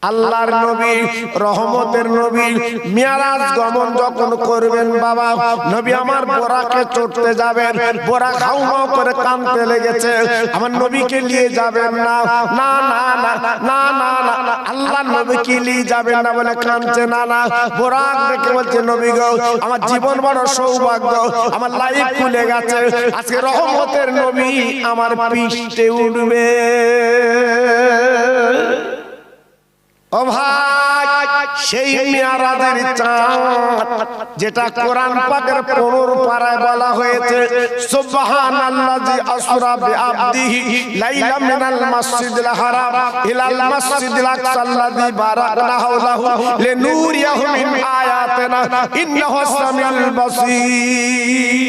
আল্লাহর নবী রহমতের নবী মিরাজ গমন যখন করবেন বাবা, নবী আমার বোরাকে চড়তে যাবেন, বোরা খাউমাও করে কাঁদতে লেগেছে, আমার নবীকে নিয়ে যাবেন না, না না না না না না, আল্লাহর নবীকে নিয়ে যাবেন না বলে কাঁদছে, না না। বোরাক দেখে বলছে, নবী গো, আমার জীবন বড় সৌভাগ্য, আমার লাইফ খুলে গেছে, আজকে রহমতের নবী আমার পৃষ্ঠে উঠবে। ও ভাই, সেই মিরাজের চাঁদ যেটা কোরআন পাকের 15 পারায় বলা হয়েছে, সুবহানাল্লাযী আসরা বিআবদিহি লাইলা মিনাল মাসজিদিল হারাম ইলাল মাসজিদিল আকসাল্লাযী বারাকনা হাওলাহু লিনুরিয়াহু মিন আয়াতিনা ইন্নাহু সামিউল বাসীর।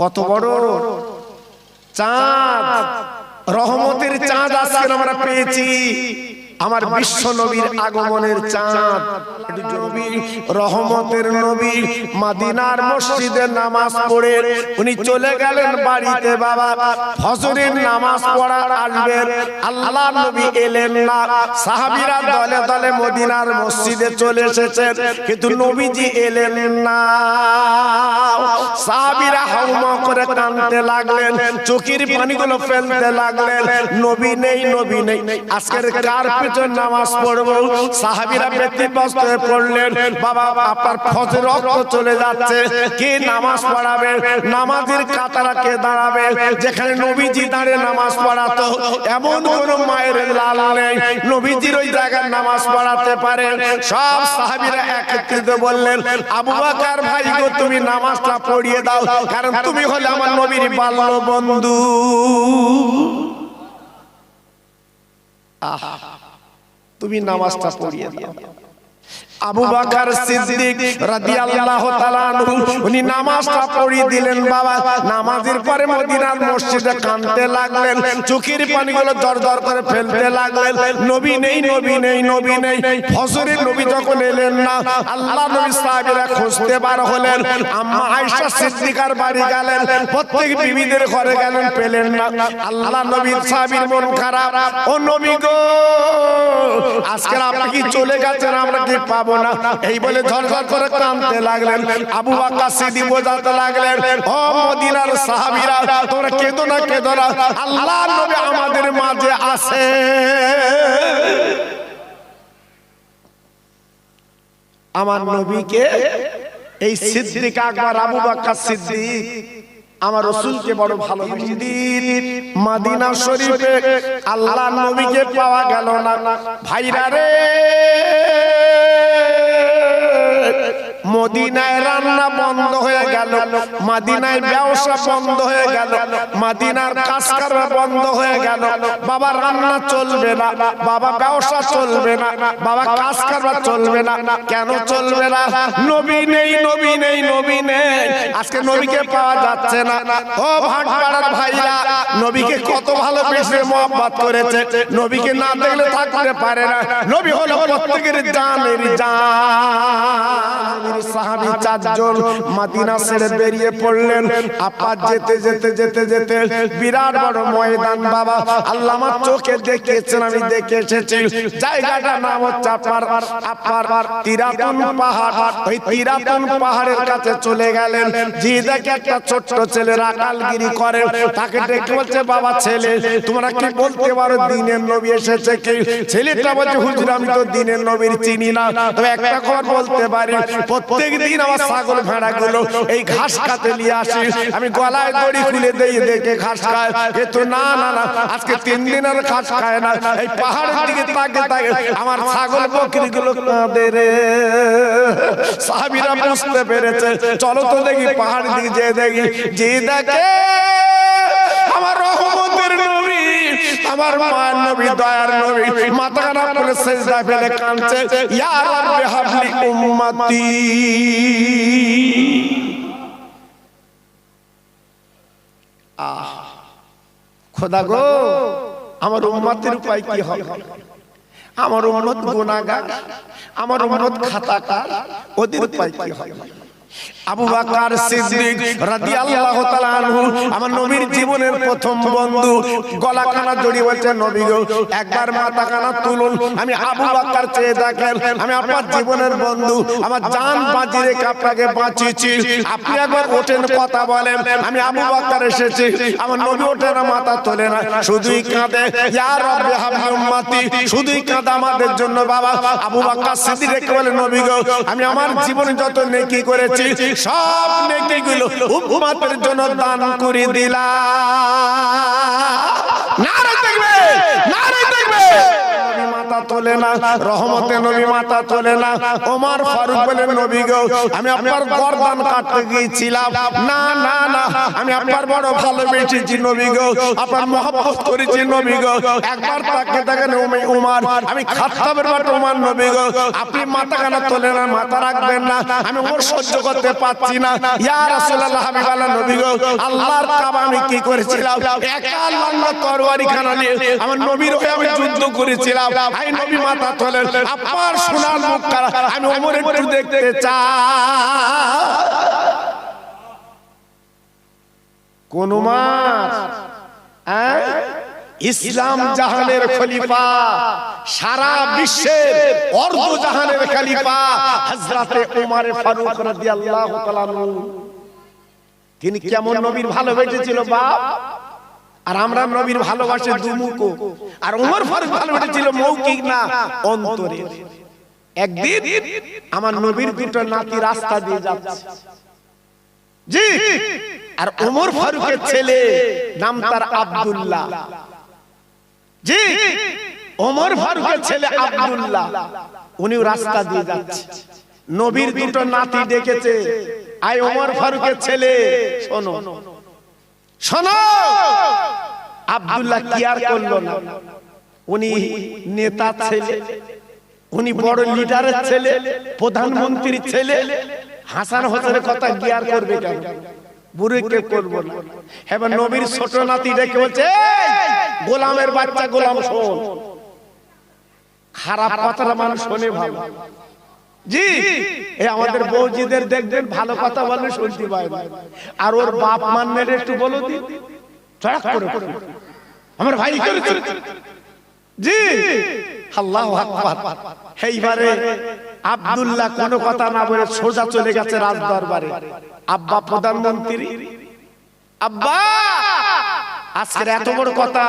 কত বড় চাঁদ, রহমতের চাঁদ আজকে আমরা পেয়েছি, আমার বিশ্ব নবীর আগমনের চাঁদ। রহমতের নবী মদিনার মসজিদে নামাজ পড়ে উনি চলে গেলেন বাড়িতে বাবা, ফজরের নামাজ পড়া আসবেন, আল্লাহর নবী এলেন না, সাহাবীরা দলে দলে মদিনার মসজিদে চলে এসেছেন, কিন্তু নবীজি এলেন না। সাহাবীরা হাউমা করে কাঁদতে লাগলেন, চোখের পানিগুলো ফেলতে লাগলেন, নবী নেই, নবী নেই, আজকের কার পিছনে নামাজ পড়বো? সাহাবীরা ব্যতিব্যস্ত হয়ে পড়লেন, বাবা আপনার ফজর রক্ত চলে যাচ্ছে, কে নামাজ পড়াবে? নামাজের কাতারা কে দাঁড়াবে? যেখানে নবীজি দাঁড়িয়ে নামাজ পড়াতো এমন কোন মায়ের লাল নেই নবীজির ওই জায়গায় নামাজ পড়াতে পারে। সব সাহাবীরা একত্রিত বললেন, আবু বকর ভাই গো, তুমি নামাজটা পড়িয়ে দাও, কারণ তুমি হলে আমার নবীর বাল্য বন্ধু। তুমি নামাজটা পড়িয়ে দাও। আবু বকর সিদ্দিক রাদিয়াল্লাহু তাআলা আনহু উনি নামাজটা পড়িয়ে দিলেন বাবা। নামাজের পরে মদিনার মসজিদে কাঁদতে লাগলেন, চোখের পানিগুলো দরদর করে ফেলতে লাগলেন, নবী নেই, নবী নেই, নবী নেই। ফজরের নবী যখন এলেন না, আল্লাহ নবী সাহাবীরা খুঁজতে বার হলেন, আম্মা আয়েশা সিদ্দিকার বাড়ি গেলেন, প্রত্যেক বিবিদের ঘরে গেলেন, পেলেন না। আল্লাহ নবীর সাহাবীর মন খারাপ, ও নবী গো, আজকে আপনি কি চলে গেছেন, আমরা কি পাবো না? এই বলে ঝরঝর করে কাঁদতে লাগলেন। আবু বকর সিদ্দিক বোঝাতে লাগলেন, ও মদিনার সাহাবীরা, তোমরা কেঁদো না, কেঁদো না, আল্লাহর নবী আমাদের মাঝে আছে। আমার নবীকে এই সিদ্দিক আকবর আবু বকর সিদ্দিক আমার রাসূলকে বড় ভালোবাসেন। মদিনা শরীফে আল্লাহর নবীকে পাওয়া গেল না। ভাইরা রে, মদিনায় রান্না বন্ধ হয়ে গেল, মদিনায় ব্যবসা বন্ধ হয়ে গেল, মদিনার কাজ করা বন্ধ হয়ে গেল। বাবা রান্না চলবে না, বাবা ব্যবসা চলবে না, বাবা কাজ করা চলবে না। কেন চলবে না? নবী নেই, নবী নেই, নবী নেই। আজকে নবীকে পাওয়া যাচ্ছে না। ও ভাটপাড়ার ভাইরা, নবীকে কত ভালোবেসে মহব্বত করেছে, নবীকে না দেখলে থাকতে পারে না। নবী হলো প্রত্যেকের জানের জান। সাহাবী 4 জন মদিনা ছেড়ে বেরিয়ে পড়লেন। আপা যেতে যেতে যেতে যেতে বিরাট বড় ময়দান বাবা, আল্লাহ আমার চোখে দেখিয়েছেন, আমি দেখে এসেছি। জায়গাটার নাম হচ্ছে আপনার তিরাতুন পাহাড়। ওই তিরাতুন পাহাড়ের কাছে চলে গেলেন। জি দেখে একটা ছোট্ট ছেলে রাখালগিরি করে, তাকে ডেকে বলছে, বাবা ছেলে, তোমরা কি বলতে পারো দিনের নবী এসেছে কি? ছেলেটা বলছে, হুজুর আমি তো দিনের নবীর চিনি না, তবে একটা খবর বলতে পারি, প্রত্যেক দিন আমার ছাগল ভেড়া গুলো এই ঘাস খাতে নিয়ে আসি, আমি গলায় দড়ি খুলে দিয়ে দেখে ঘাস খায়। কিন্তু না না না, আজকে 3 দিন আর ঘাস খায় না। এই পাহাড়ের দিকে তাকে তাকে আমার ছাগল বকরি গুলো কাঁদে রে। সাহাবীরা বুঝতে পেরেছে, চলো তো দেখি পাহাড়ের দিকে যেয়ে দেখি। যে দেখে আমার রহমতের নবী, আমার মায়ের নবী, দয়ার নবী, মাথা খারাপ করে সিজদা ফেলে কাঁদছে, ইয়া রাব্বি হাবলি উম্মতি। খোদা গো, আমার উম্মতের উপায় কি হবে? আমার উম্মত গুনাহগার, আমার উম্মত খাতাকার, ওদের উপায় কি হবে? আবু বকর সিদ্দিক রাদিয়াল্লাহু তাআলা আনহু আমার নবীর জীবনের প্রথম বন্ধু, গলা কানা জড়িয়ে বলছে নবী গো একবার মাথা কানা তুলুন। আমি আবু বকর চেয়ে দেখেন, আমি আপনার জীবনের বন্ধু, আমার জান বাজি রেখে আপনাকে বাঁচিয়েছি, আপনি একবার ওঠেন কথা বলেন। আমি আবু বকর এসেছি, আমার নবী ওঠে না, মাথা তোলে না, শুধুই কাঁদে, ইয়া রাব্বি হাবলি উম্মতি, শুধুই কাঁদে আমাদের জন্য। বাবা আবু বকর সিদ্দিক রেখে বলে নবী গো আমি আমার জীবনে যত নেকি করেছি সব নেকিগুলো উম্মতের জন্য দান করে দিলাম। নারে তাকবীর, নারে তাকবীর। নবী মাথা তোলে না, রহমতে নবী মাথা তোলে না। ওমর ফারুক বলে নবী গো আমি আপনার গর্দান কাটতে গিয়েছিলাম, না না না আমি আপনার বড় ভালোবেসেছি নবী গো, আপনার মহব্বত করেছি নবী গো। একবার তাকে দেখেন ওমর, আমি খাত্তাবের বাট ওমর নবী গো আপনি মাথা কেন তোলে না, মাথা রাখবেন না, আমি ওর সহ্য করতে পারছি না। ইয়া রাসূলুল্লাহ হাবিবাল্লাহ নবী গো আল্লাহর কাবা আমি কি করেছিলাম, একা লম্বা তরবারি খানা নিয়ে আমার নবীর হয়ে আমি যুদ্ধ করেছিলাম। আই নবী মাথা তোলেন, আপনার সোনার মুখ কারা আমি ওমর একটু দেখতে চাই। কোন মাস ইসলাম জাহানের খলিফা, সারা বিশ্বের অর্ধ জাহানের খলিফা হযরতে ওমর ফারুক রাদিয়াল্লাহু তাআলা আনহু, তিনি কেমন নবীর ভালোবেসেছিল বাপ, আর আমরা নবীর ভালোবাসে দুমুখো, আর ওমর ফারুক ভালোবেসেছিল মৌখিক না অন্তরে। একদিন আমার নবীর দুটো নাতি রাস্তা দিয়ে যাচ্ছে, জি, আর ওমর ফারুকের ছেলে নাম তার আব্দুল্লাহ, জি, ওমর ফারুকের ছেলে আব্দুল্লাহ, উনিও রাস্তা দিয়ে যাচ্ছে। নবীর দুটো নাতি ডেকেছে, আয় ওমর ফারুকের ছেলে শোনো শোনো। আব্দুল্লাহ কি আর করলো না, উনি নেতা ছেলে, উনি বড় লিডারের ছেলে, প্রধানমন্ত্রীর ছেলে, হাসান হোসেনের কথা গিয়ার করবে কেন, বুড়িকে করবো না। এবার নবীর ছোট নাতি ডেকে বলছে গোলামের বাচ্চা গোলাম শোন, খারাপ কথাটা মানুষ শোনে ভালো, জি, এই আমাদের বৌজিদের দেখবেন ভালো কথা বলে শুনতে পায় না, আর ওর বাপ মান্নের একটু বলো দি চড়াক করে আমার ভাই করেছে, জি, আল্লাহু আকবার। এইবারে আব্দুল্লাহ কোনো কথা না বলে সোজা চলে গেছে রাজ দরবারে। আব্বা প্রধানমন্ত্রী, আব্বা আজকের এত বড় কথা,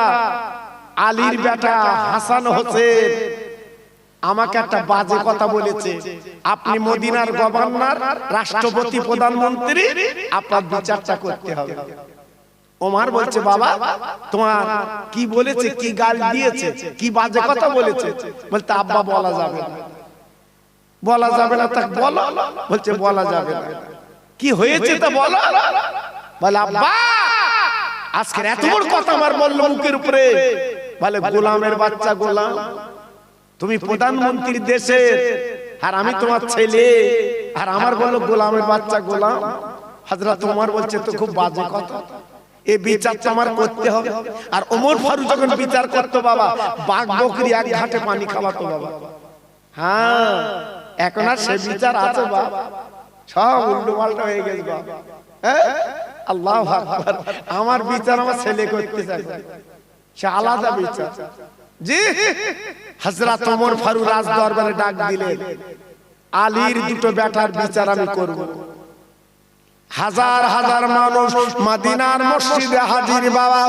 আলীর বেটা হাসান হোসেন আমাকে একটা বাজে কথা বলেছে, আপনি মদিনার গভর্নর, রাষ্ট্রপতি, প্রধানমন্ত্রী, আপনার বিচারটা করতে হবে। ওমর বলছে বাবা তোমার কি বলেছে, কি গাল দিয়েছে, কি বাজে কথা বলেছে? বলতে আব্বা বলা যাবে না, বলা যাবে না, তাকে বলো। বলছে বলা যাবে না, কি হয়েছে তা বলো। বলে আব্বা আজকের এত বড় কথা আমার বললো মুখের উপরে, বলে গোলামের বাচ্চা গোলাম, তুমি প্রধানমন্ত্রীর দেশের, আর আমি তোমার ছেলে, আর আমার বললো গোলামের বাচ্চা গোলাম। হযরত ওমর বলছে তো খুব বাজে কথা, এই বিচারটা আমার করতে হবে। আর ওমর ফারুক যখন বিচার করতো বাবা, বাঘ বকরি এক ঘাটে পানি খাওয়াতো বাবা। হ্যাঁ এখন আর সে বিচার আছে বাবা, সব উল্টো পাল্টা হয়ে গেছে বাবা। আল্লাহু আকবার। আমার বিচার আমার ছেলে করতে চায়, সে আলাদা বিচার, জি। হযরত ওমর ফারুক রাজ দরবারে ডাক দিলেন, আলীর দুটো বেটার বিচার আমি করব। হাজার হাজার মানুষ মদিনার মসজিদে হাজির বাবা,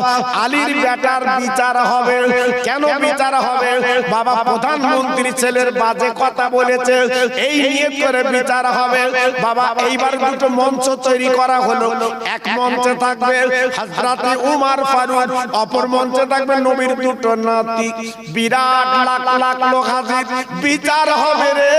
আলীর বেটার বিচার হবে। কেন বিচার হবে বাবা? প্রধানমন্ত্রী ছেলের বাজে কথা বলেছে, এই নিয়ত করে বিচার হবে বাবা। এইবার দুটো মঞ্চ তৈরি করা হলো, এক মঞ্চে থাকবে হযরতে ওমর ফারুক, অপর মঞ্চে থাকবে নবীর দুটো নাতি। বিরাট লাখ লাখ লোক হাজির, বিচার হবে রে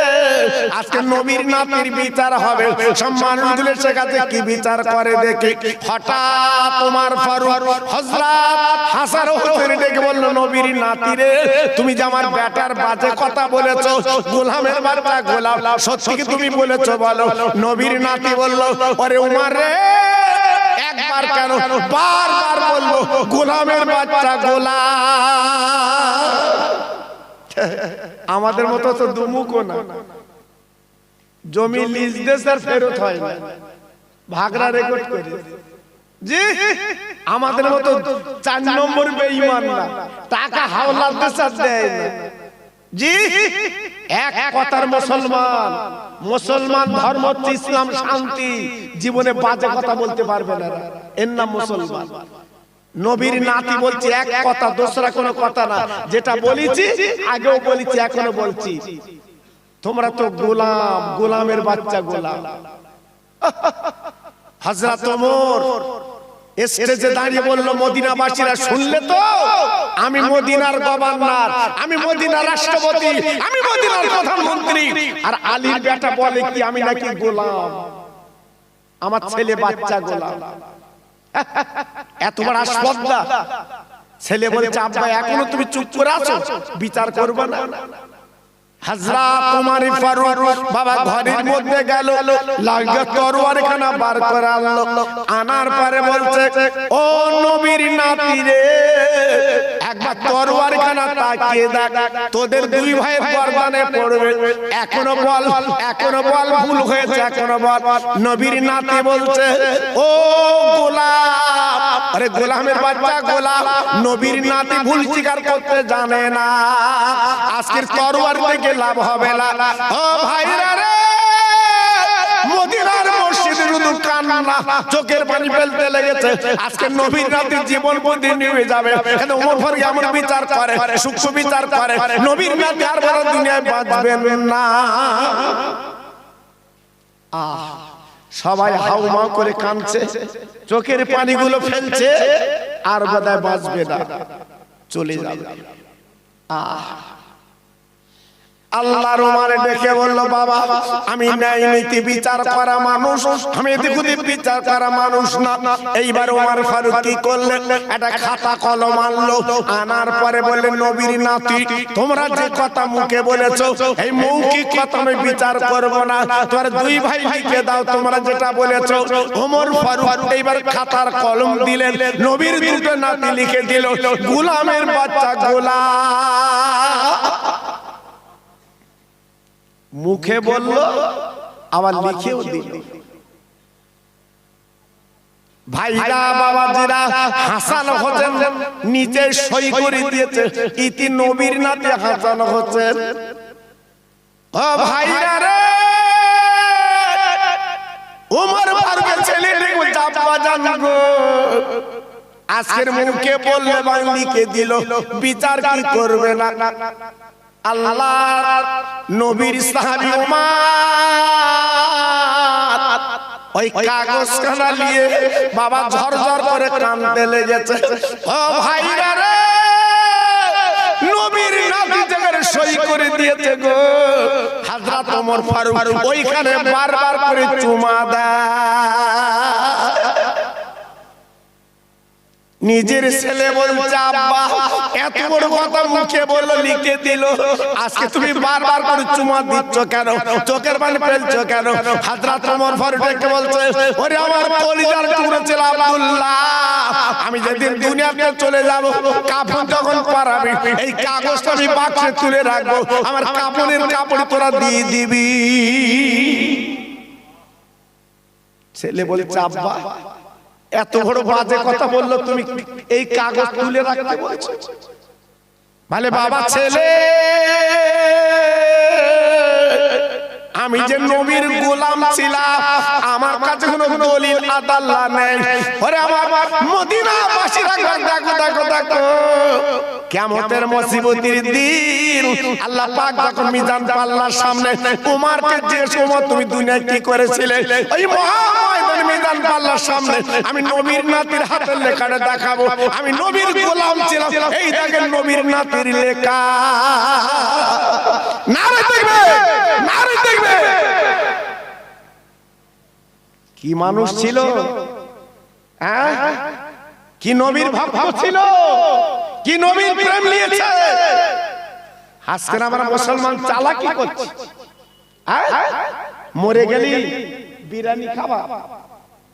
আজকে নবীর নাতির বিচার হবে। সম্মান দিলে শেখাতে কি বিচার করে দেখি। হঠাৎ ওমর ফারুক হযরত হাসান হোসেন ডেকে বলল, নবীর নাতি রে তুমি যে আমার বেটার বাজে কথা বলেছো, গোলামের বাচ্চা গোলাম, সত্যি কি তুমি বলেছো বলো? নবীর নাতি বলল, আরে ওমর রে একবার কেন বারবার বলবো গোলামের বাচ্চা গোলাম। আমাদের মতো তো দুমুখও না, জমি লিজ দেশের ফেরত হয় না, ভাগরা রেকর্ড করে। জি, আমাদের মতো 4 নম্বর বেঈমান না, টাকা হাওলাত দেশার দেয় না। জি, এক কথার মুসলমান, মুসলমান ধর্ম হচ্ছে ইসলাম, শান্তি, জীবনে বাজে কথা বলতে পারবে না, এর নাম মুসলমান। নবীর নাতি বলছে এক কথা, দোসরা কোনো কথা না, যেটা বলেছি আগেও বলেছি এখনো বলছি, তোমরা তো গোলাম, গোলামের বাচ্চা গোলাম। হযরত ওমর স্টেজে দাঁড়িয়ে বলল, মদিনাবাসীরা শুনলে তো, আমি মদিনার গভর্নর, আমি মদিনার রাষ্ট্রপতি, আমি মদিনার প্রধানমন্ত্রী, আর আলীর বেটা বলে কি আমি নাকি গোলাম, আমার ছেলে বাচ্চা গোলাম। এত বড় আস্পর্ধা। ছেলে বলছে, আব্বা এখনো তুমি চুপ করে আছো, বিচার করবে না? হযরত ওমর ফারুক বাবা ঘরের মধ্যে গেল, লাগা তরবারখানা বার করে আনলো, আনার পরে বলছে, ও নবীর নাতি রে, একবার তরবারখানা তাকিয়ে দেখ, তোদের দুই ভাইয়ের গর্দানে পড়বে, এখনো বল, এখনো বল, ভুল হয়েছে, এখনো বল। নবীর নাতি বলছে, ও গোলাম, আরে গোলামের বাচ্চা গোলাম, নবীর নাতি ভুল স্বীকার করতে জানে না, আজকের তরবার থেকে লাভ হবে না। ও ভাইরা রে, মদিনার মসজিদে শুধু কান্না, চোখের পানি ফেলতে লেগেছে, আজকে নবীর নাতির জীবন বদলে নিয়ে যাবে। কেন ওমর ফারুক এমন বিচার করে, সূক্ষ্ম বিচার করে, নবীর নাতি আর বড় দুনিয়ায় বাঁচবেন না। সবাই হাউমাউ করে কাঁদছে, চোখের পানিগুলো ফেলছে, আর বোধহয় বাঁচবে না, চলে যাবে। আল্লাহর ওমর ডেকে বলল, বাবা আমি ন্যায় নীতি বিচার করা মানুষ, আমি এদিকে বিচার করা মানুষ না। এইবার ওমর ফারুক কি করলেন, একটা খাতা কলম আনলো, আনার পরে বললেন, নবীর নাতি তোমরা যে কথা মুখে বলেছো, এই মৌখিক কথা আমি বিচার করব না, তোমার দুই ভাই লিখে দাও তোমরা যেটা বলেছো। ওমর ফারুক এইবার খাতার কলম দিলেন, নবীর দুটো নাতি লিখে দিল, গোলামের বাচ্চা গোলাম। মুখে বলল, আবার লিখেও দিল। ভাইরা বাবাজিরা, হাসান হোসেন নিচে সই করে দিয়েছে, ইতি নবীর নাতি হাসান হোসেন। ও ভাইরা রে, ওমর ফারুকের ছেলে দেখো চাপা জানবো, আজকের মুখে বললে ভাই লিখে দিল, বিচার কি করবে না? আল্লাহর নবীর সাহাবী ওমর ওই কাগজখানা নিয়ে বাবা ঝরঝর করে কাঁদতে লেগেছে। ও ভাইরা রে, নবীর নাতি জায়গায় সই করে দিয়েছে গো। হযরত ওমর ফারুক ওইখানে বারবার করে চুমা দেয়। নিজের ছেলে বলছে, আব্বা এত বড় কথা মুখে বললো, লিখে দিল, আজকে তুমি বারবার করে চুমা দিচ্ছ কেন, চোখের পানি ফেলছো কেন? হযরত ওমর ফারুক বলছে, ওরে আমার কলিজার টুকরো ছেলে আব্দুল্লাহ, আমি যেদিন দুনিয়াতে চলে যাব, কাফন যখন পরাবি, এই কাগজটা আমি বাক্সে তুলে রাখবো, আমার কাফনের কাপড় তোরা দিয়ে দিবি। ছেলে বলছে, আব্বা এত বড় বাজে কথা বললো, তুমি এই কাগজ তুলে রাখতে বলছো? বলে, বাবা ছেলে, আমি যে নবীর গোলাম ছিলাম, আমার কাছে কোনো দলিল আদাল্লা নেই। ওরে আমার মদিনাবাসীরা, দেখো দেখো দেখো, কিয়ামতের মুসিবতের দিন আল্লাহ পাক যখন মিজান পাল্লার সামনে উমরকে যে সময় তুমি দুনিয়ায় কি করেছিলে, ওই মহাময়দানে মিজান পাল্লার সামনে আমি নবীর নাতির হাতের লেখাটা দেখাবো, আমি নবীর গোলাম ছিলাম, এই দেখেন নবীর নাতির লেখা। নারে দেখবে, নারে দেখবে, কি মানুষ ছিল, হ্যাঁ, কি নবীর ভক্ত ছিল, কি নবীর প্রেম নিয়েছে। আজকে আমরা মুসলমান চালাকি করছি, মরে গেলি বিরিয়ানি খাবা,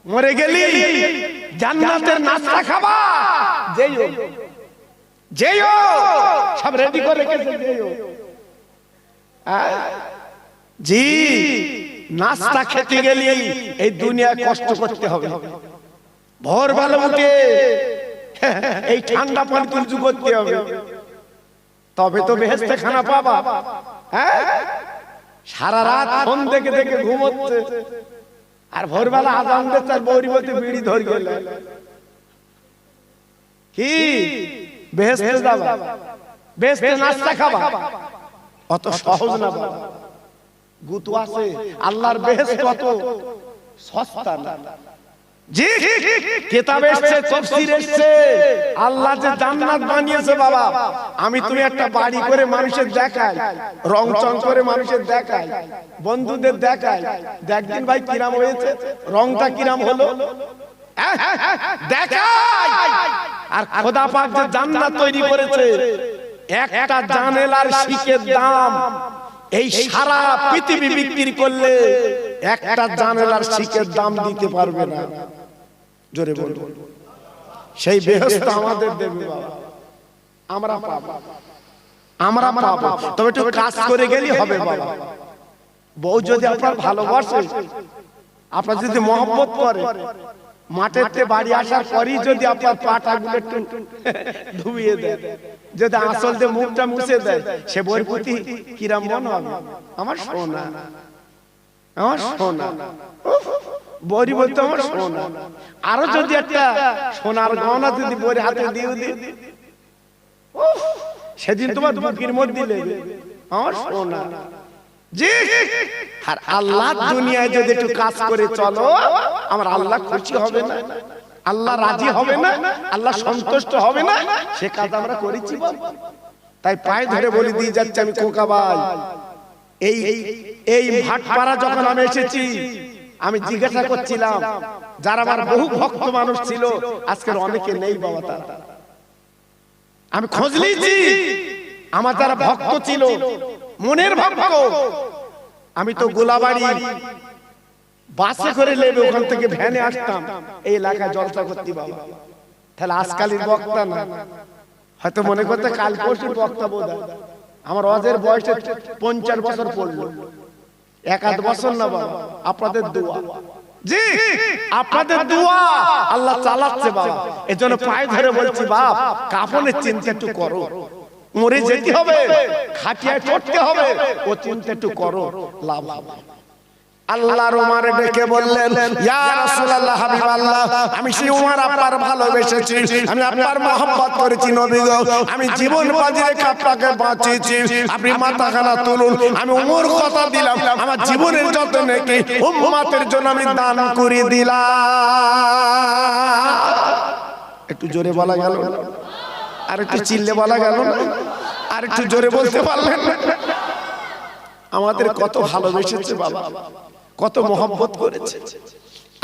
মরে গেলি জান্নাতের নাস্তা খাবা, যেও যেও সব রেডি করে রেখেছে, যেও। জি, নাস্তা খেতে গেলে এই দুনিয়ায় কষ্ট করতে হবে, ভোরবেলা উঠে এই ঠান্ডা পানি তুলজু করতে হবে, তবে তো বেহেশতে খানা পাবা। হ্যাঁ, সারা রাত ফোন দেখে দেখে ঘুমোচ্ছে, আর ভোরবেলা আজান দিচ্ছে আর বৌরি বলতে বিড়ি ধরে গেলে কি বেহেশতে যাবা, বেহেশতে নাস্তা খাবা, অত সহজ না বাবা। গুতু আছে, আল্লাহর বেহেশত অত সস্তা না। জি, কিতাব এসেছে, তাফসীর এসেছে, আল্লাহ যে জান্নাত বানিয়েছে বাবা, আমি তুমি একটা বাড়ি করে মানুষের দেখাই, রং চং করে মানুষের দেখাই, বন্ধুদের দেখাই, দেখদিন ভাই কিরাম হয়েছে, রংটা কিরাম হলো দেখাই। আর খোদা পাক যে জান্নাত তৈরি করেছে, একটা জানেলার শিকের দাম এই সারা পৃথিবী বিক্রি করলে একটা জানেলার শিকের দাম দিতে পারবে না। জোরে বলবো, সেই বেহেশত আমাদের দেবে বাবা, আমরা পাবো, আমরা পাবো, তবে একটু কাজ করে গেলেই হবে বাবা। বউ যদি আপনার ভালোবাসে, আপনার যদি মহব্বত করে, মাঠেতে বাড়ি আসার পরই যদি আপনার পাটা গুলো একটু ধুইয়ে দেয়, যদি আসল দিয়ে মুখটা মুছে দেয়, সে বউর প্রতি কিরাম মনে হবে, আমার সোনা, আমার সোনা, বউরি বলতে আমার সোনা। আরো যদি একটা সোনার গহনা যদি বউর হাতে দিয়ে দিই, সেদিন তোমার বুকের মধ্যে লেগে আমার সোনা। জি, আর আল্লাহ দুনিয়ায় যদি একটু কাজ করে চলো, আমার আল্লাহ খুশি হবে না, আল্লাহ রাজি হবে না, আল্লাহ সন্তুষ্ট হবে না, সে কাজ আমরা করেছি। তাই পায়ে ধরে বলে দিয়ে যাচ্ছে আমি, খোকা ভাই, এই এই ভাটপাড়া যখন আমি এসেছি, আমি জিজ্ঞাসা করছিলাম, যারা আমার বহু ভক্ত মানুষ ছিল, আজকের অনেকে নেই বাবা, তারা আমি খোঁজ নিয়েছি, আমার যারা ভক্ত ছিল, মনের ভক্ত, আমি তো গোলাবাড়ি বাসে করে লেবে ওখান থেকে ভ্যানে আসতাম এই এলাকায় জলসা করতে বাবা। তাহলে আজকালের বক্তা না, হয়তো মনে করতে কাল পরশুর বক্তা বোধ হয়। আমার অজের বয়সে 50 বছর পড়লো, 1-8 বছর না বাবা, আপনাদের দোয়া। জি, আপনাদের দোয়া আল্লাহ চালাচ্ছে বাবা। এজন্য পায়ে ধরে বলছি, বাপ কাফনের চিন্তা একটু করো, মরে যেতে হবে, খাটিয়ায় চড়তে হবে, ও চিন্তা একটু করো, লাভ হবে। আল্লাহর উমারে ডেকে বললেন, ইয়া রাসূলুল্লাহ, হাবিবাল্লাহ, আমি সেই উমার আপনার ভালোবেসেছি, আমি আপনার মহব্বত করেছি নবী গো, আমি জীবন বাজি রেখে আপনাকে বাঁচিয়েছি, আপনি মাথাখানা তুলুন, আমি উমর কথা দিলাম, আমার জীবনের যত নেকি উম্মতের জন্য আমি দান করে দিলাম। একটু জোরে বলা গেল, আর একটু চিল্লে বলা গেল, আর একটু জোরে বলতে পারলেন? আমাদের কত ভালোবেসেছে বাবা, কত মহব্বত করেছে।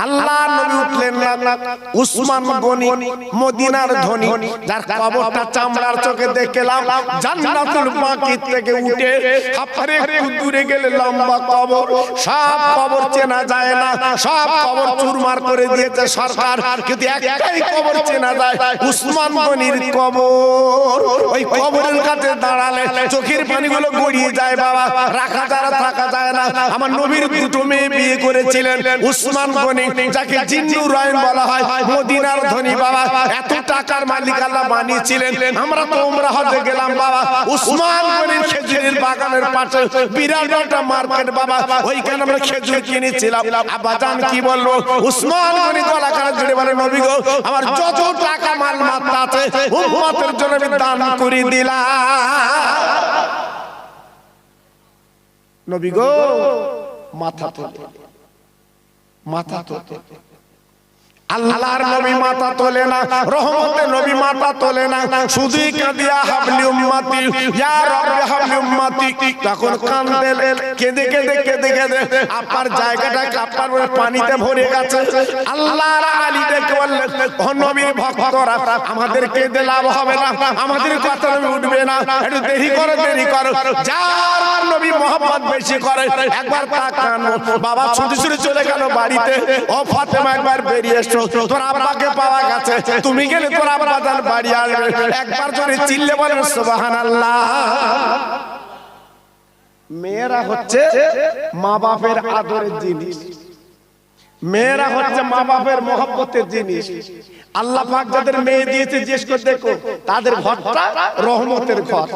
আল্লাহ নবী উঠলেন না, উসমান গনি মদিনার ধনী, যার কবরটা চামড়ার চোখে দেখলাম, জান্নাতুল বাকি থেকে উঠে আপনারে একটু দূরে গেলে লম্বা কবর, সব কবর চেনা যায় না, সব কবর চুরমার করে দিয়েছে সরকার, কিন্তু একটাই কবর চেনা যায়, উসমান গনির কবর। ওই কবরের কাছে দাঁড়ালে চোখের পানিগুলো গড়িয়ে যায় বাবা, রাখা যারা থাকা যায় না। আমার নবীর দুটো মেয়ে বিয়ে করেছিলেন, উসমান গনি, যাকে জিন্নুর রায়ন বলা হয়, মদিনার ধনী বাবা, এত টাকার মালিক আল্লাহ বানিয়েছিলেন। আমরা তো উমরা হজে গেলাম বাবা, উসমান গনির খেজুরের বাগানের পাশে বিরাট একটা মার্কেট বাবা, ওইখানে আমরা খেজুর কিনেছিলাম। আব্বাজান কি বললো, উসমান গনি গলা কাটা জুড়ে বলে, নবী গো, আমার যত টাকা মাল মাত্রা আছে উম্মতের জন্য আমি দান করে দিলাম। নবী গো মাথা তোলে, মাথা তোলে। আল্লাহর নবী মাথা তোলে না, রহমতের নবী মাথা তোলে না, শুধুই কাঁদিয়া হাবলি উম্মতি, ইয়া রাব্বি হাবলি উম্মতি। তখন কাঁদেন, কেঁদে কেঁদে কেঁদে কেঁদে আপনার জায়গাটা আপনার পানিতে ভরে গেছে। আল্লাহর আলী ডেকে বললেন, ও নবীর ভক্তরা, আমাদের কেঁদে লাভ হবে না, আমাদের কথা উঠবে না, একটু দেরি করো, দেরি করো। যার নবী মহব্বত বেশি করে একবার তাকান। বাবা ছুটি ছুটি চলে গেল বাড়িতে, ও ফাতেমা একবার বেরিয়ে এসো, তোর আব্বাকে পাওয়া গেছে, তুমি গেলে তোর আব্বা জান বাড়ি আসবে। একবার জোরে চিল্লে বলেন সুবহানাল্লাহ। মেয়েরা হচ্ছে মা বাপের আদরের জিনিস, মেয়েরা হচ্ছে মা বাপের মহব্বতের জিনিস। আল্লাহ পাক যাদের মেয়ে দিয়েছে জিজ্ঞেস করে দেখো, তাদের ঘরটা রহমতের ঘর।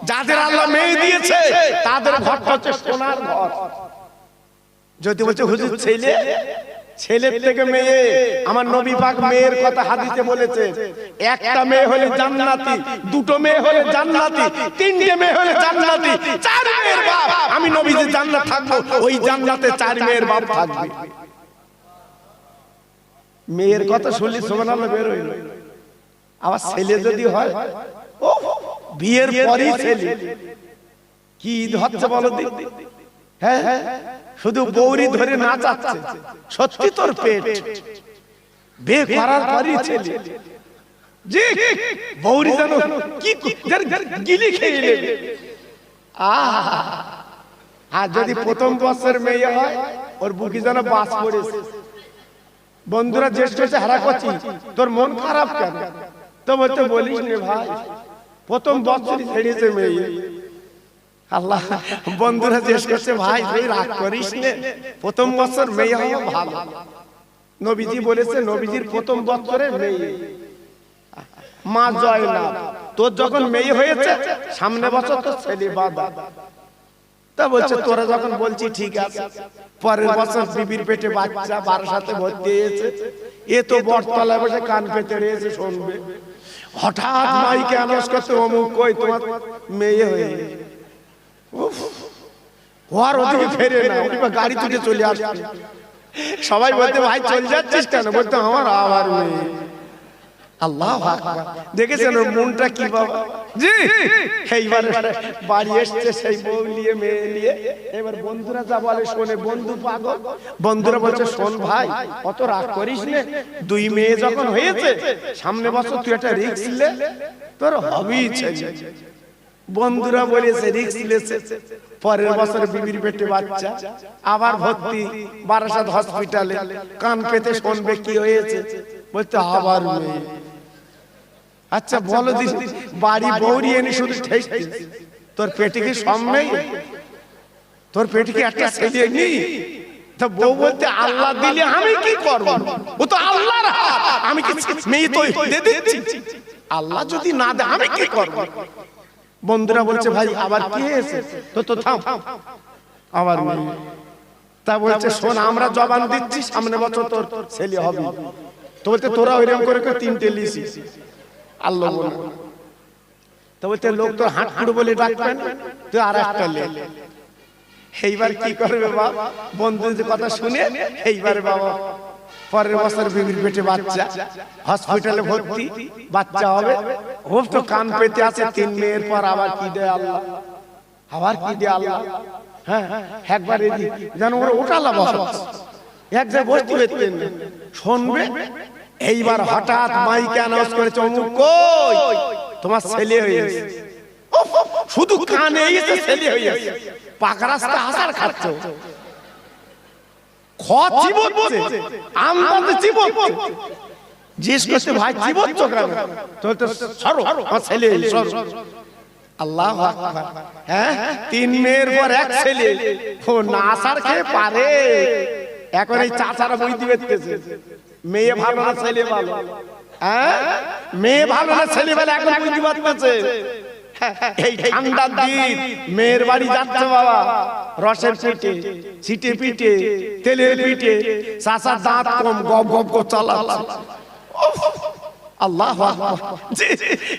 যাদের আল্লাহ মেয়ে দিয়েছে তাদের ঘরটা হচ্ছে সোনার ঘর। যদি বলছে হুজুর ছেলের থেকে মেয়ে, আমার নবী পাক মেয়ের কথা হাদিসে বলেছে, একটা মেয়ে হলে জান্নাতি, দুটো মেয়ে হলে জান্নাতি, তিনটে মেয়ে হলে জান্নাতি, চার মেয়ের বাপ আমি নবী যে জান্নাত থাকবো ওই জান্নাতে চার মেয়ের বাপ থাকবে। মেয়ের কথা শুনলি সুবহানাল্লাহ বের হইল। আবার ছেলে যদি হয়, ও বিয়ের পরই ছেলে, কি হচ্ছে বলো দিদি? হ্যাঁ শুধু বৌরি ধরে নাচাচ্ছে, সত্যি তোর পেট, বিয়ে করার পরই ছেলে। জি বৌরি যেন কি গিলি খেয়ে নেবে। আর যদি প্রথম বছর মেয়ে হয়, ওর বুকি যেন বাস পড়েছে। বন্ধুরা জ্যেষ্ঠ হচ্ছে হারা করছি, তোর মন খারাপ কেন? তো বলতে বলিস নে ভাই, প্রথম বছরই ছেড়েছে মেয়ে। আল্লাহ বন্ধুরা জিজ্ঞেস করছে, ভাই তুই রাগ করিস নে, প্রথম বছর মেয়ে হওয়া ভালো। নবীজি বলেছে নবীজির প্রথম বছরে মেয়ে। মা জয় না, তোর যখন মেয়ে হয়েছে সামনে বছর তোর ছেলে বাবা। তা বলছে তোরা যখন বলছি ঠিক আছে, পরের বছর বিবির পেটে বাচ্চা, বারাসাতে ভর্তি হয়েছে, এ তো বটতলায় বসে কান পেতে রয়েছে শুনবে। হঠাৎ মাইকে অ্যানাউন্স করতে, অমুক কই তোমার মেয়ে হয়ে। ওর ওদিকে ফেরে না, ওদিকে গাড়ি তুলে চলে আসছে। সবাই বলতে ভাই চলে যাচ্ছিস কেন? বলতে আমার আবার মেয়ে। আল্লাহু আকবার, দেখেছেন ওর মনটা কি বাবা। জি এইবার বাড়ি এসছে সেই বউ নিয়ে মেয়ে নিয়ে। এবার বন্ধুরা যা বলে শোনে, বন্ধু পাগল। বন্ধুরা বলছে শোন ভাই অত রাগ করিস নে, দুই মেয়ে যখন হয়েছে সামনে বছর তুই একটা রিস্ক লে, তোর হবেই ছেলে। বন্ধুরা বলেছে রিস্ক নিয়েছে, পরের বছর বিবির পেটে বাচ্চা, আবার ভর্তি বারাসাত হসপিটালে, কান পেতে শুনবে কি হয়েছে, বলতে আবার মেয়ে। আচ্ছা বলো দিদি, বাড়ি বৌরি এনে শুধু ঠেকতে, তোর পেটে কি সব নেই? তোর পেটে কি একটা ছেলে নেই? তা বউ বলতে আল্লাহ দিলে আমি কি করব? ও তো আল্লাহর হাত, আমি কি মেয়ে তো দিয়ে দিচ্ছি, আল্লাহ যদি না দেয় আমি কি করব? বন্ধুরা বলছে ভাই আবার কি হয়েছে? তো থাম, আবার মেয়ে। তা বলছে শোন আমরা জবান দিচ্ছি সামনে বছর তোর ছেলে হবে। তো বলতে তোরা ওইরকম করে তিনটে লিসি আল্লাহ বলে। তো বলতে লোক তো হাঁটুড়ো বলে ডাকবেন, তুই আর একটা লে। এইবার কি করবে বাবা? বন্ধুদের কথা শুনে এইবারে বাবা পরের বছর বিবির পেটে বাচ্চা, হসপিটালে ভর্তি, বাচ্চা হবে। ও তো কান পেতে আছে, তিন মেয়ের পর আবার কি দেয় আল্লাহ, আবার কি দেয় আল্লাহ। হ্যাঁ একবার যেন ওরা ওঠালা বসত এক জায়গায় বসতে পেতেন শুনবে। এইবার হঠাৎ মাইকে অ্যানাউন্স করেছে অমুক কই তোমার ছেলে হয়েছে। শুধু কানে এসে ছেলে হয়েছে, পাকা রাস্তা হাসার খাচ্ছ, ভাই চিবোচ্ছ কেন? ছেলে আল্লাহু আকবার। হ্যাঁ তিন মেয়ের পর এক ছেলে, ও না আসার খেয়ে পারে। এখন এই চাচারা বই দিবে, মেয়ে ভালো না ছেলে ভালো? হ্যাঁ মেয়ে ভালো না ছেলে ভালো? এখন বই দিবে। এই ঠান্ডার দিন মেয়ের বাড়ি যাচ্ছে বাবা, রসের পিঠে, ছিটে পিঠে, তেলের পিঠে, চাচার দাঁত কম, গপ গপ করে চালাচ্ছে। আল্লাহু আকবার।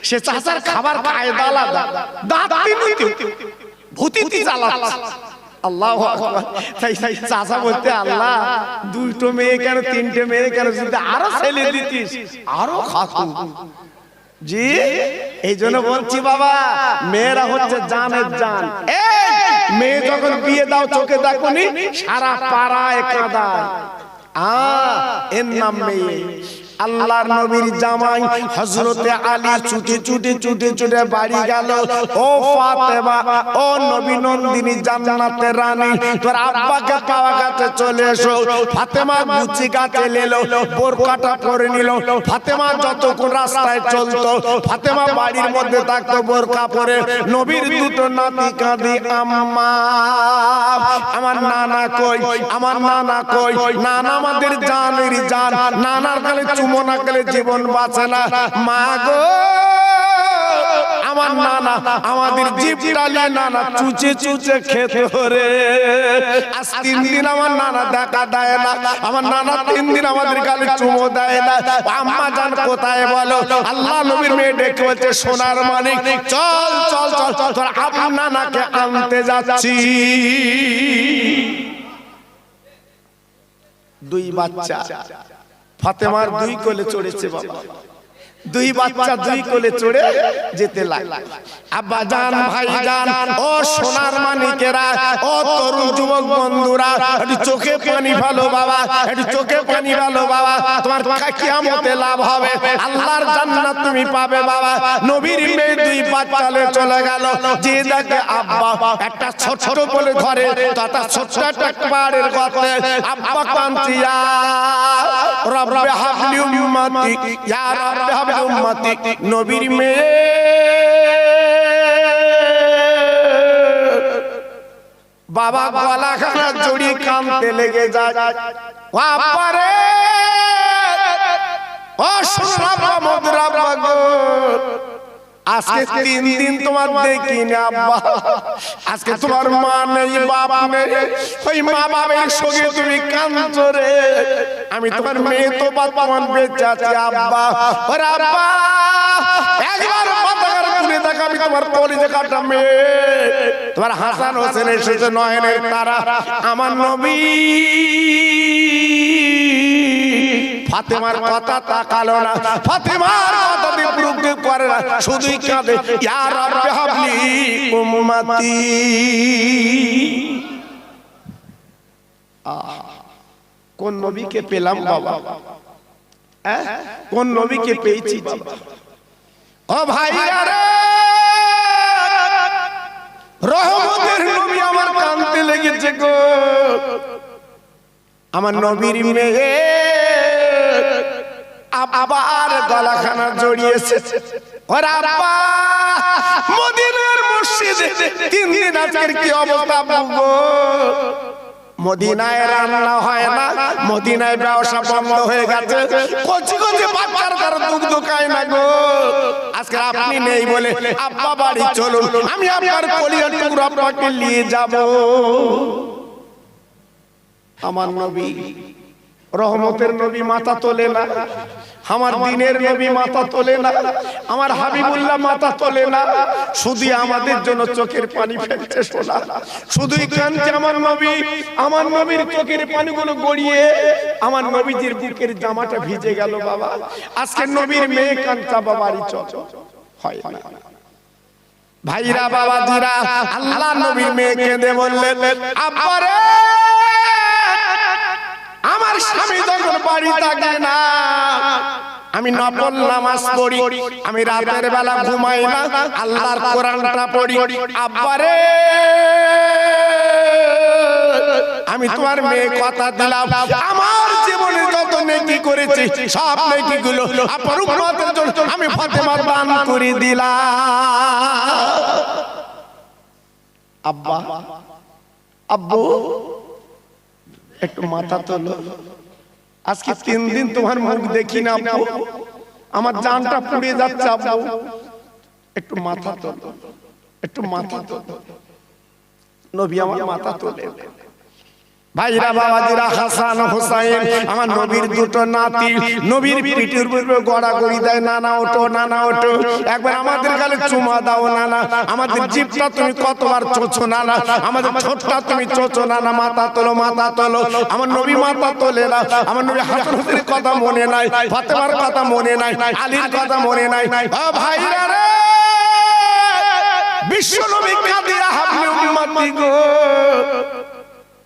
সে চাচার খাবার খায় আলাদা, দাঁত ভূতিতে চালাচ্ছে। আল্লাহু আকবার। তাই চাচা বলতে আল্লাহ দুটো মেয়ে কেন, তিনটে মেয়ে কেন, যদি আরো ছেলে দিতিস আরো খাতু। জি এই জন্য বলছি বাবা, মেয়েরা হচ্ছে জানের জান। মেয়ে যখন বিয়ে দাও চোখে দেখোনি, সারা পাড়ায় কাঁদায়, এর নাম মেয়ে। আল্লাহর নবীর জামাই হযরতে আলী ছুটে ছুটে ছুটে ছুটে বাড়ি গেল। ও ফাতেমা, ও নবী নন্দিনী জান্নাতের রানী, তোর আব্বাকে পাওয়া গেছে, চলে এসো। ফাতেমা গুচি গাছে এলো, বোরকাটা পরে নিল। ফাতেমা যতক্ষণ রাস্তায় চলতো, ফাতেমা বাড়ির মধ্যে থাকতো বোরকা পরে। নবীর দুটো নাতি কাঁদি, আম্মা আমার নানা কই, আমার নানা কই। নানা আমাদের জানের জান, নানার গালে চুমো না গেলে জীবন বাঁচে না। মা গো আমার নানা আমাদের জিভটা নিয়ে নানা চুচে চুচে খেতে রে। আজ 3 দিন আমার নানা দেখা দেয় না, আমার নানা 3 দিন আমাদের গালে চুমো দেয় না। আম্মা জান কোথায় বলো? আল্লাহ নবীর মেয়ে ডেকে বলছে, সোনার মানিক চল চল চল চল, তোর আপনার নানাকে আনতে যাচ্ছি। 2 বাচ্চা ফাতেমার 2 কোলে চড়েছে বাবা। 2 বাচ্চা 2 কোলে চড়ে যেতে লাগে। আব্বা জান, ভাই জান, ও সোনার মানিকেরা, ও তরুণ যুবক বন্ধুরা, একটু চোখে পানি ফেলো বাবা, একটু চোখে পানি ফেলো বাবা। তোমার কিয়ামতে লাভ হবে, আল্লাহর জান্নাত তুমি পাবে বাবা। নবীর মেয়ে 2 বাচ্চা নিয়ে চলে গেল। যে দেখে আব্বা একটা ছোট বলে ঘরে, তাটা ছোট একটা পাড়ের গর্তে আব্বা কাঁদছে, ইয়া রব্বে হাবলি উম্মতি, ইয়া রব্বে হাবলি উম্মতি। নবীর মেয়ে বাবা গলাখানা জড়িয়ে কাঁদতে লেগে যায়। ও আব্বা রে, ও সোনারা মধুরা গো, আজকে 3 দিন তোমার দেখিনি আব্বা। আজকে তোমার মা নেই, বাপ নেই, ওই মা বাবার সঙ্গে তুমি কাঁদছো রে। আমি তোমার মেয়ে তো বর্তমান বেঁচে আছি আব্বা। ওরে আব্বা, একবার মাথার তুলে দেখ, আমি তোমার কলিজা কাটা মেয়ে, তোমার হাসান হোসেন এসেছে নয়নের তারা। আমার নবী ফাতেমার কথা তাকালো না, ফাতেমার কথা দিয়ে প্রয়োগ করে না, শুধুই কাঁদে, ইয়া রাব্বি হাবলি উম্মতি। কোন নবীকে পেলাম বাবা, কোন নবীকে পেয়েছি বাবা। ও ভাইরা রে, রহমতের নবী আমার কাঁদতে লেগেছে গো। আমার নবীর মেয়ে আবার গলাখানা জড়িয়েছে। ওরে আব্বা, মদিনার মসজিদে 3 দিন আজকের কি অবস্থা গো। মদিনায় রান্না হয় না, মদিনায় ব্যবসা বন্ধ হয়ে গেছে, কচি কচি বাচ্চার কারো দুধ খায় না গো। আজকে আপনি নেই বলে আব্বা বাড়ি চলুন, আমি আপনার কলিজার টুকরো আপনাকে নিয়ে যাব। আমার নবী রহমতের নবী মাথা তোলে না, আমার দিনের নবী মাথা তোলে না, আমার হাবিবুল্লাহ মাথা তোলে না, শুধু আমাদের জন্য চোখের পানি ফেলছে সোনা, শুধুই কাঁদছে আমার নবী। আমার নবীর চোখের পানিগুলো গড়িয়ে আমার নবীজির বুকের জামাটা ভিজে গেল বাবা। আজকে নবীর মেয়ে কাঁদছে বাবা, বাড়ি চল, হয় না ভাইরা বাবাজিরা। আল্লাহ নবীর মেয়ে কেঁদে বললেন, আব্বা রে, আমার স্বামী যখন বাড়ি থাকে না, আমি নফল নামাজ পড়ি, আমি রাতের বেলা ঘুমাই না, আল্লাহর কোরআনটা পড়ি। আব্বা রে, আমি তোমার মেয়ে কথা দিলাম, আমার জীবনে যত নেকি করেছি সব নেকিগুলো আপনার উম্মতের জন্য আমি ফাতেমা দান করে দিলাম। আব্বা, আব্বু, একটু মাথা তোলো। আজকে 3 দিন তোমার মুখ দেখি না আব্বু, আমার জানটা পুড়ে যাচ্ছে আব্বু, একটু মাথা তোলো, একটু মাথা তোলো। নবী আমার মাথা তোলে। ভাইরা বাবাজিরা, হাসান হোসাইন আমার নবীর 2 নাতি, নবীর পিঠের উপরে গড়াগড়ি দেয়, নানা ওঠো, নানা ওঠো, একবার আমাদের গালে চুমা দাও নানা, আমাদের জিভটা তুমি কতবার চোছো নানা, আমাদের ঠোঁটটা তুমি চোছো নানা, মাথা তোলো, মাথা তোলো। আমার নবী মাথা তোলে না। আমার নবী হাসান হোসেনের কথা মনে নাই, ফাতেমার কথা মনে নাই, আলীর কথা মনে নাই। ও ভাইরা রে, বিশ্ব নবী কাদিয়া হাবলি উম্মতি গো।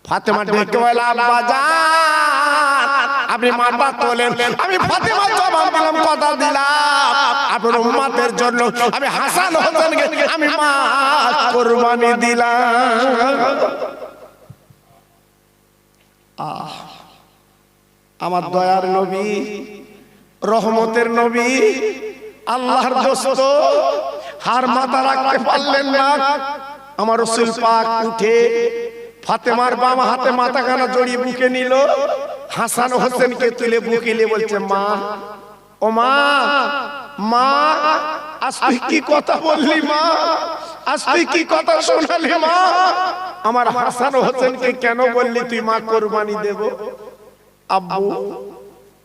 ফাতেমা ডেকে বলে, আব্বা জান, আপনি মাথা তোলেন। আমি ফাতেমা জবাব দিলাম, কথা দিলাম আপনার উম্মতের জন্য আমি হাসান হোসেনকে আমি মা কুরবানি দিলাম। আমার দয়ার নবী, রহমতের নবী, আল্লাহর দোস্ত হার মাথা রাখতে পারলেন না। আমার রাসূল পাক উঠে ফাতেমার বাম হাতে মাথাখানা জড়িয়ে বুকে নিল, হাসান হোসেনকে তুলে বুকে নিয়ে বলছে, মা, ও মা, মা আজ তুই কি কথা বললি মা, আজ তুই কি কথা শোনালি মা, আমার হাসান হোসেনকে কেন বললি তুই মা কুরবানি দেব? আব্বু,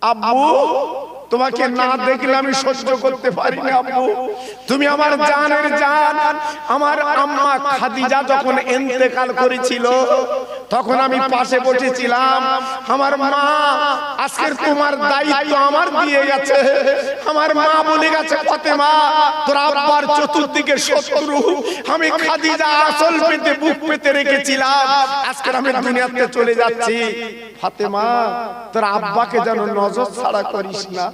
আব্বু তোমাকে না দেখলে আমি সহ্য করতে পারি না আব্বু, তুমি আমার জানের জান। আমার আম্মা খাদিজা যখন ইন্তেকাল করেছিল তখন আমি পাশে বসেছিলাম। আমার মা আজকের তোমার দায়িত্ব আমার দিয়ে গেছে। আমার মা বলে গেছে, ফাতেমা তোর আব্বার চতুর্দিকে শত্রু, আমি খাদিজা আসল পেতে বুক পেতে রেখেছিলাম, আজকে আমি দুনিয়াতে চলে যাচ্ছি। ফাতেমা তোর আব্বাকে যেন নজর ছাড়া করিস না।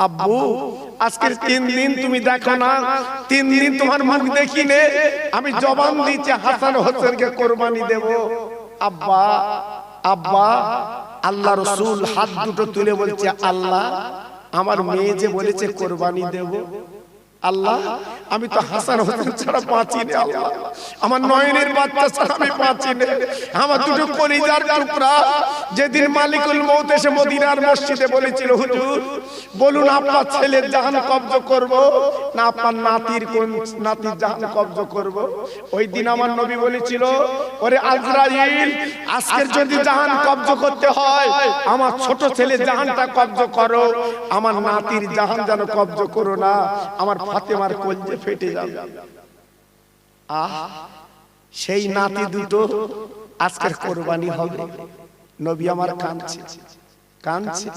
আব্বু আজকের 3 দিন তুমি দেখো না, 3 দিন তোমার মুখ দেখি নে, আমি জবান দিচ্ছি হাসান হোসেনকে কুরবানি দেব। আব্বা, আব্বা, আল্লাহ রাসূল হাত দুটো তুলে বলছে, আল্লাহ আমার মেয়ে যে বলেছে কুরবানি দেব, আল্লাহ আমি তো হাসান হোসেন ছাড়া বাঁচি না, আল্লাহ আমার নয়নের বাচ্চা ছাড়া আমি বাঁচি না, আমার দুটো কলিজার টুকরা। যেদিন মালিকুল মউত এসে মদিনার মসজিদে বলেছিল, হুজুর বলুন আপনার ছেলের জাহান কবজ করব না আপনার নাতির কোন নাতির জাহান কবজ করব? ওই দিন আমার নবী বলেছিল, ওরে আজরাইল আজকের যদি জাহান কবজ করতে হয় আমার ছোট ছেলের জাহানটা কবজ করো, আমার নাতির জাহান যেন কবজ করো না, আমার ফাতেমার কলজে ফেটে যাবে। সেই নাতি দুটো আজকের কুরবানি হবে। নবী আমার কাঁদছে, কাঁদছে।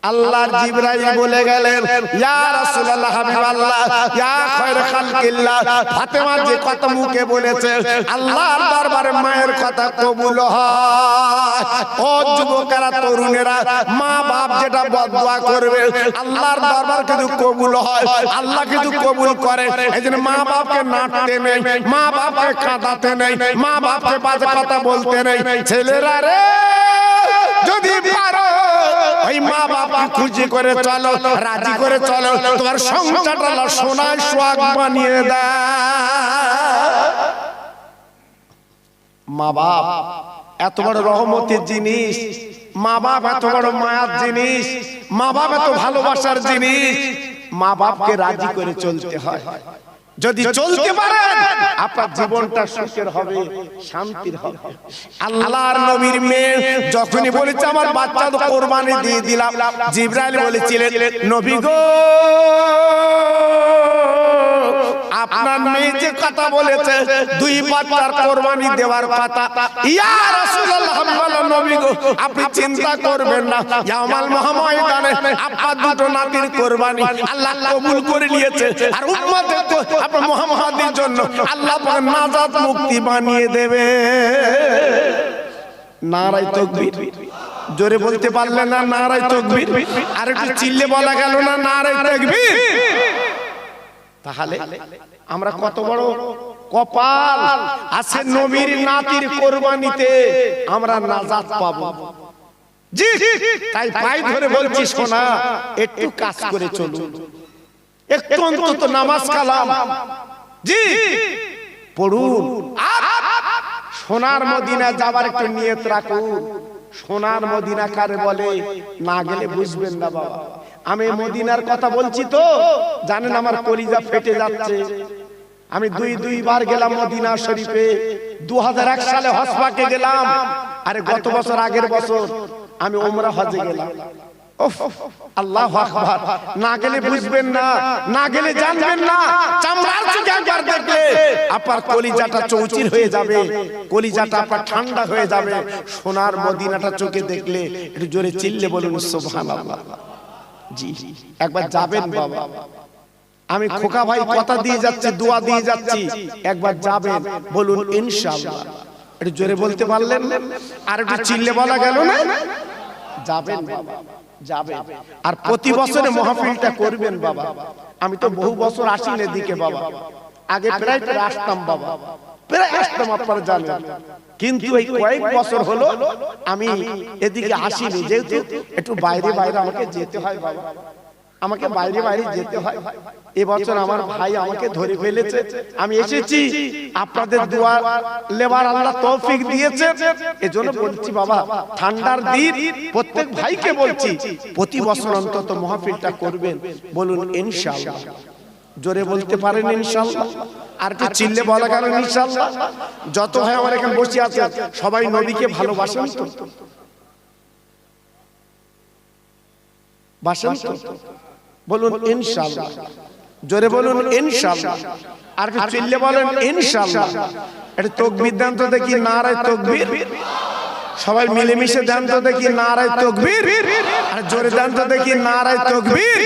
আল্লাহর জিবরাইল বলে গেলেন, ইয়া রাসূলুল্লাহ, হাবিবাল্লাহ, ইয়া খায়র খালকিল্লাহ, ফাতেমা যে কথা মুখে বলেছে আল্লাহর দরবারে মায়ের কথা কবুল হয়। ও যুবকেরা, তরুণেরা, মা বাপ যেটা বদদুয়া করবে আল্লাহর দরবার কিন্তু কবুল হয়, আল্লাহ কিন্তু কবুল করে। এইজন্য মা বাপকে নাটতে নেই, মা বাপকে কাঁদাতে নেই, মা বাপকে বাজে কথা বলতে নেই। ছেলেরা রে, যদি পারো ওই মা বাবা খুশি করে চলো, রাজি করে চলো, তোমার সংসারটা সোনায় সোহাগ বানিয়ে দেয়। মা বাপ এত বড় রহমতের জিনিস, মা বাপ এত বড় মায়ার জিনিস, মা বাপ এত ভালোবাসার জিনিস। মা বাপকে রাজি করে চলতে হয়। যদি চলতে পারেন আপনার জীবনটা সুখের হবে, শান্তির হবে। আল্লাহর নবীর মেয়ে যখনই বলেছে আমার বাচ্চা তো কুরবানি দিয়ে দিলাম, জিবরাইল বলেছিলেন, নবী গো আপনার মেয়ে যে কথা বলেছে 2 বাচ্চার কুরবানি দেওয়ার কথা, ইয়া রাসূলুল্লাহ, বলেন নবী গো আপনি চিন্তা করবেন না, ইয়াউমুল ময়দানে আপনার দুটো নাতির কুরবানি আল্লাহ কবুল করে নিয়েছে। আর উম্মতের আপনার মুহাম্মাদের জন্য আল্লাহ পাক নাজাত মুক্তি বানিয়ে দেবে। নারায়ে তাকবীর, জোরে বলতে পারলেন না নারায়ে তাকবীর? আর একটু চিল্লে বলা গেল না নারায়ে তাকবীর? তাহলে আমরা কত বড় কপাল আছে, নবীর নাতির কুরবানিতে আমরা নাজাত পাবো। জি, তাই পাই ধরে বলছি, সোনা একটু কাজ করে চলুন, একটু অন্তত নামাজ কালাম জি পড়ুন, আর সোনার মদিনা যাবার একটু নিয়ত রাখুন। সোনার মদিনা কারে বলে না গেলে বুঝবেন না বাবা। আমি মদিনার কথা বলছি তো জানেন, আমার কলিজা ফেটে যাচ্ছে। আমি দুইবার গেলাম মদিনা শরীফে। 2001 সালে হজ পাকে গেলাম, আরে গত বছর আগের বছর আমি উমরা হজে গেলাম। আল্লাহু আকবার, না গেলে বুঝবেন না, না গেলে জানবেন না। চামড়ার চোখে একবার দেখলে আপনার কলিজাটা চৌচির হয়ে যাবে, কলিজাটা আপনার ঠান্ডা হয়ে যাবে। সোনার মদিনাটা চোখে দেখলে একটু জোরে চিল্লে বলুন সুবহানাল্লাহ। জি, একবার যাবেন বাবা। আমি খোকা ভাই কথা দিয়ে যাচ্ছি, দোয়া দিয়ে যাচ্ছি, একবার যাবেন, বলুন ইনশাআল্লাহ। একটু জোরে বলতে পারলেন? আর একটু চিল্লে বলা গেল না? যাবেন বাবা, যাবেন। আর প্রতি বছরে মাহফিলটা করবেন বাবা। আমি তো বহু বছর আসিনি এদিকে বাবা, আগে প্রায় আসতাম বাবা, প্রায় আসতাম আপনারা জানেন, কিন্তু এই কয়েক বছর হলো আমি এদিকে আসিনি, যেহেতু একটু বাইরে বাইরে আমাকে যেতে হয় বাবা, আমাকে বাইরে বাইরে যেতে হয়। এবছর আমার ভাই আমাকে ধরে ফেলেছে, আমি এসেছি, আপনাদের দোয়া লেবার আল্লাহ তৌফিক দিয়েছে, এজন্য বলছি বাবা, ঠান্ডার দিন প্রত্যেক ভাইকে বলছি প্রতি বছর অন্তত মাহফিলটা করবেন। বলুন ইনশাআল্লাহ, জোরে বলতে পারেন ইনশাআল্লাহ, আর কি চিল্লে বলা গেল ইনশাআল্লাহ। যত ভাই আমার এখানে বসে আছে সবাই নবীকে ভালোবাসেন তো? বাসেন তো? বলুন ইনশাআল্লাহ, জোরে বলুন ইনশাআল্লাহ, আর কি চিল্লে বলেন ইনশাআল্লাহ। এটা তাকবীর দেন তো দেখি, নারায়ে তাকবীর। সবাই মিলেমিশে দেন তো দেখি, নারায়ে তাকবীর। আর জোরে দেন তো দেখি, নারায়ে তাকবীর।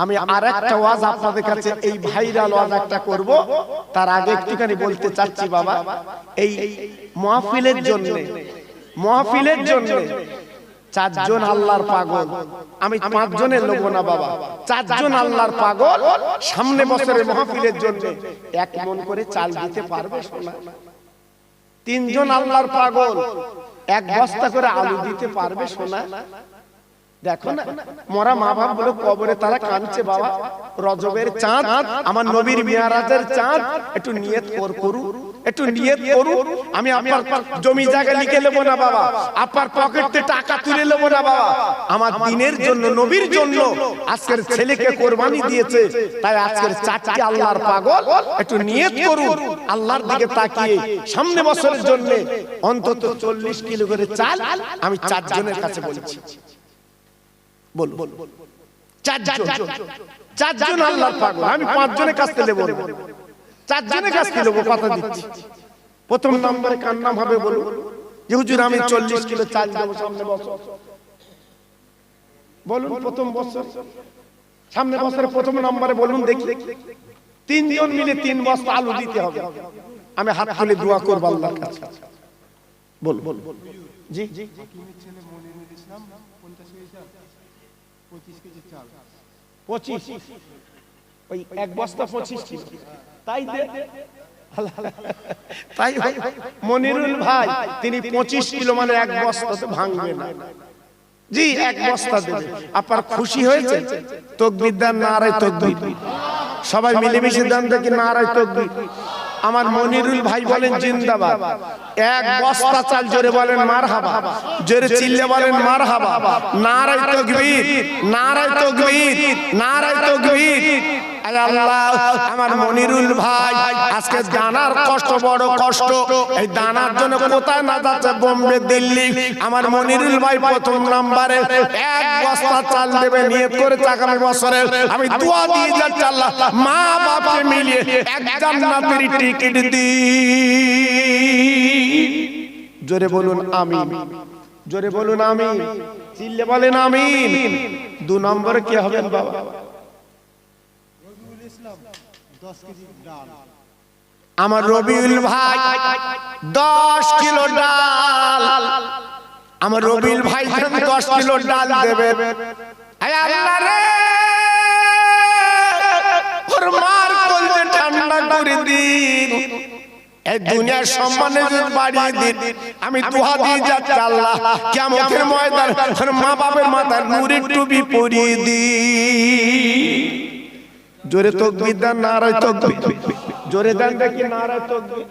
আমি আরেকটা ওয়াজ আপনাদের কাছে, এই ভাইরাল ওয়াজ একটা করব, তার আগে একটুখানি বলতে চাচ্ছি বাবা, এই মাহফিলের জন্য, মাহফিলের জন্য চারজন আল্লাহর পাগল, আমি 5 জনের লোক না বাবা, 4 জন আল্লাহর পাগল সামনে বছরের মাহফিলের জন্য 1 মণ করে চাল দিতে পারবে সোনা? 3 জন আল্লাহর পাগল 1 বস্তা করে আলু দিতে পারবে সোনা? দেখো না, মরা মা বাপ গুলো কবরে তারা কাঁদছে বাবা, রজবের চাঁদ, আমার নবীর মিরাজের চাঁদ, একটু নিয়ত করু, একটু নিয়ত করু। আমি আপনার জমি জায়গা লিখে নেব না বাবা, আপনার পকেটে টাকা তুলে নেব না বাবা, আমার দ্বীনের জন্য, নবীর জন্য আজকের ছেলেকে কোরবানি দিয়েছে, তাই আজকের 4টি আল্লাহর পাগল একটু নিয়ত করু, আল্লাহর দিকে তাকিয়ে সামনে বছরের জন্য অন্তত 40 কিলো করে চাল আমি 4 জনের কাছে বলছি। বল 4 জন আল্লাহর পাগল, আমি 5 জনের কাছ থেকে নেব, 4 জনের কাছ থেকে নেব, কথা দিচ্ছি। প্রথম নম্বরে কার নাম হবে বলুন? যে হুজুর আমি 40 কিলো চাল দেব সামনে বছর। বলুন প্রথম বছর, সামনে বছরের প্রথম নম্বরে বলুন দেখি। 3 জন মিলে 3 বস্তা আলু দিতে হবে, আমি হাত তুলে দোয়া করব আল্লাহর কাছে। বল বল জি জি। ছেলে মনিরুল ইসলাম 25 কেজি চাল, 25 ওই 1 বস্তা 25 কিলো, তাই দে। তাই মনিরুল ভাই তিনি 25 কিলো মানে 1 বস্তাতে ভাঙবে না, জি 1 বস্তা দেবে। আপনার খুশি হয়েছে? তাকবীর দেন, নারায়ে তাকবীর। সবাই মিলেমিশে দেন দেখি, নারায়ে তাকবীর। আমার মনিরুল ভাই বলেন জিন্দাবাদ। 1 বস্তা চাল, জোরে বলেন মারহাবা, জোরে চিল্লে বলেন মারহাবা। নারায়ে তাকবীর, নারায়ে তাকবীর, নারায়ে তাকবীর। আল্লাহ, আমার মনিরুল ভাই আজকে দানার কষ্ট, বড় কষ্ট, এই দানার জন্য কোথায় না যাচ্ছে, বোম্বে, দিল্লি। আমার মনিরুল ভাই প্রথম নম্বরে 1 বস্তা চাল দেবে, নিয়ত করে আগামী বছরে আমি দোয়া দিয়ে যাচ্ছি, আল্লাহ মা বাপকে মিলিয়ে 1 জান্নাতের টিকিট দি। জোরে বলুন আমিন, জোরে বলুন আমিন, চিল্লে বলেন আমিন। 2 নম্বরে কি হবেন বাবা? আমার রবিউল ভাই 10 কিলো ডাল, আমার রবিউল ভাই 10 কিলো ডাল দেবে। আল্লাহ রে, ওর মার কলজে ঠান্ডা করে দিন, এই দুনিয়ার সম্মানে যদি বাড়িয়ে দিন। আমি দোয়া দিয়ে যাচ্ছি, আল্লাহ কিয়ামতের ময়দানে ওর মা বাবার মাথায় নূরের টুপি পরিয়ে দিন। জোরে তাকবীর দেন, নারায়ে তাকবীর। জোরে দেন দেখি, নারায়ে তাকবীর।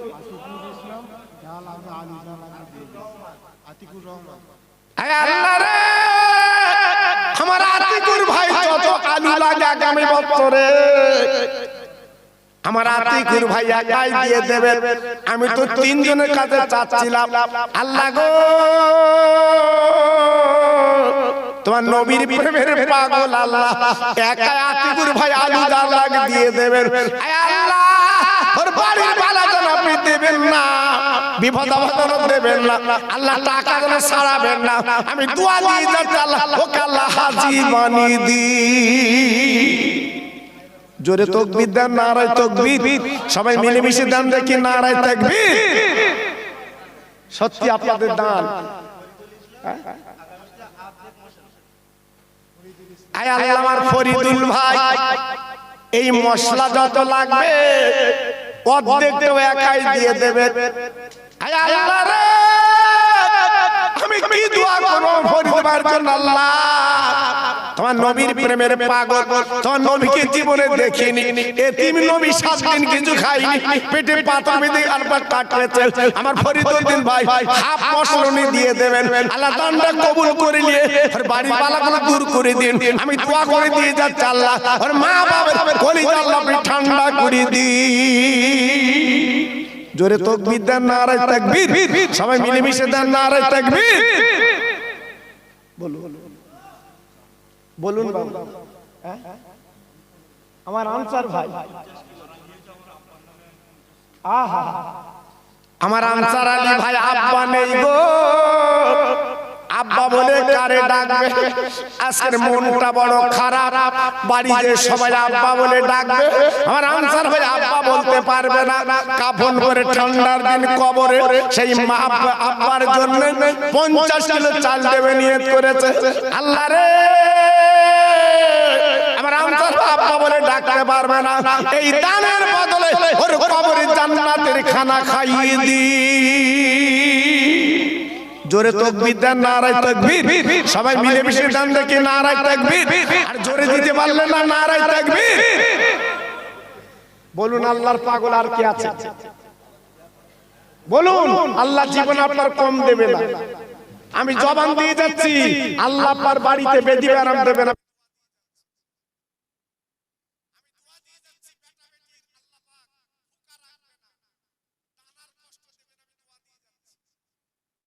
আল্লাহ রে, আমার আতিকুর ভাই যত আলু লাগে আগামী বছরে আমার আতিকুর ভাই একাই দিয়ে দেবে। আমি তো 3 জনের কাছে চাচ্ছিলাম, আল্লাহ গো তোমার নবীর প্রেমের পাগল, আল্লাহ একাই আতিকুর ভাই আলু ডাল লাগে দিয়ে দেবেন। আল্লাহ ওর বাড়ির বালা যেন আপনি দেবেন না, বিপদ আপদ দেবেন না, আল্লাহ টাকা যেন ছাড়াবেন না। আমি দোয়া দিয়ে যাচ্ছি, আল্লাহ ওকে আল্লাহ হাজী বানিয়ে দি। জোরে তাকবীর দেন, নারায়ে তাকবীর। সবাই মিলেমিশে দেন দেখি, নারায়ে তাকবীর। সত্যি আপনাদের দান আয় আল্লাহ আমার ফরিদুল ভাই এই মশলা যত লাগবে অর্ধেকটাও একাই দিয়ে দেবে। আয় আল্লাহ রে আমি কি দোয়া করব ফরিদ ভাইয়ের জন্য আল্লাহ তোমার নবীর প্রেমের পাগল তোমার নবীকে জীবনে দেখিনি এতিম নবী 7 দিন কিছু খাইনি পেটে পাতা বেঁধে আরবার কাটিয়েছে আমার ফরিদউদ্দিন ভাই হাফ মশলনি দিয়ে দেবেন আল্লাহ দানটা কবুল করে নিয়ে আর বাড়ি বালাগুলো দূর করে দিন আমি দোয়া করে দিয়ে যাচ্ছি আল্লাহ আর মা বাবার কলিজা আল্লাহ আপনি ঠান্ডা করে দিন। জোরে তাকবীর দেন নারে তাকবীর সবাই মিলেমিশে দেন নারে তাকবীর বলুন বলুন বাবা আমার আনসার ভাই আহা আমার আনসার আলী ভাই আব্বা নেই গো আব্বা বলে কারে ডাকবে আজকের মনটা বড় খারাপ বাড়িতে সবাই আব্বা বলে ডাকবে আমার আনসার ভাই আব্বা বলতে পারবে না কাফন করে ঠান্ডার দিন কবরে সেই আব্বার জন্য 50 কিলো চাল দেবে নিয়ত করেছে আল্লাহ রে আমার আনসার আব্বা বলে ডাকতে পারবে না এই দানের বদলে ওর কবরে জান্নাতের খানা খাইয়ে দি। জোরে তাকবীর দেন নারে তাকবীর সবাই মিলে মিশে দেন দেখি নারে তাকবীর আর জোরে দিতে পারলেন না নারে তাকবীর বলুন আল্লাহর পাগল আর কি আছে বলুন আল্লাহ জীবন আপনার কম দেবে না আমি জবান দিয়ে যাচ্ছি আল্লাহ আপনার বাড়িতে বেদি আরাম দেবে না।